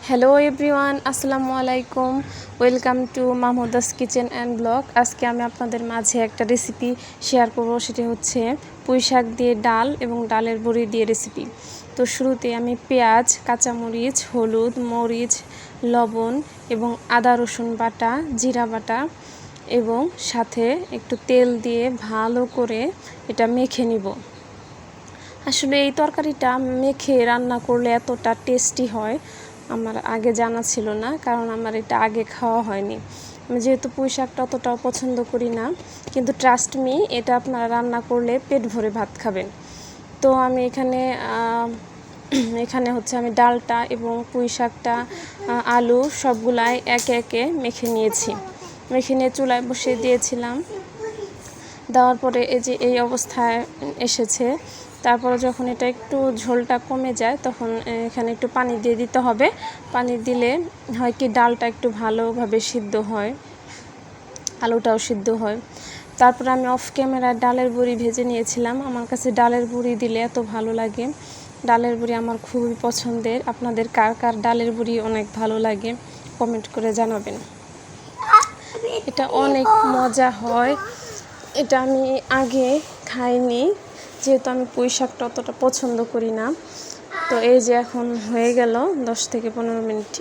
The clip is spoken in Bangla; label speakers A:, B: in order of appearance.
A: হ্যালো এভরিওয়ান, আসসালামু আলাইকুম। Welcome to Mahmuda's kitchen and blog. আজকে আমি আপনাদের মাঝে একটা রেসিপি শেয়ার করব, সেটি হচ্ছে পুঁই শাক দিয়ে ডাল এবং ডালের বড়ি দিয়ে রেসিপি। তো শুরুতে আমি পেঁয়াজ, কাঁচামরিচ, হলুদ, মরিচ, লবণ এবং আদা রসুন বাটা, জিরা বাটা এবং সাথে একটু তেল দিয়ে ভালো করে এটা মেখে নিব। আসলে এই তরকারিটা মেখে রান্না করলে এতটা টেস্টি হয় আমার আগে জানা ছিল না, কারণ আমার এটা আগে খাওয়া হয়নি। আমি যেহেতু পুঁই শাকটা অতটাও পছন্দ করি না, কিন্তু ট্রাস্ট মি, এটা আপনারা রান্না করলে পেট ভরে ভাত খাবেন। তো আমি এখানে হচ্ছে আমি ডালটা এবং পুঁই শাকটা, আলু সবগুলাই একে একে মেখে নিয়েছি। মেখে নিয়ে চুলায় বসিয়ে দিয়েছিলাম। দেওয়ার পরে এই যে এই অবস্থায় এসেছে। তারপরে যখন এটা একটু ঝোলটা কমে যায়, তখন এখানে একটু পানি দিয়ে দিতে হবে। পানি দিলে হয় কি, ডালটা একটু ভালোভাবে সিদ্ধ হয়, আলুটাও সিদ্ধ হয়। তারপরে আমি অফ ক্যামেরায় ডালের বড়ি ভেজে নিয়েছিলাম। আমার কাছে ডালের বড়ি দিলে এত ভালো লাগে। ডালের বড়ি আমার খুবই পছন্দের। আপনাদের কার কার ডালের বড়ি অনেক ভালো লাগে কমেন্ট করে জানাবেন। এটা অনেক মজা হয়। এটা আমি আগে খাইনি, যেহেতু আমি পুঁই শাকটা অতটা পছন্দ করি না। তো এই যে এখন হয়ে গেল 10 থেকে 15 মিনিট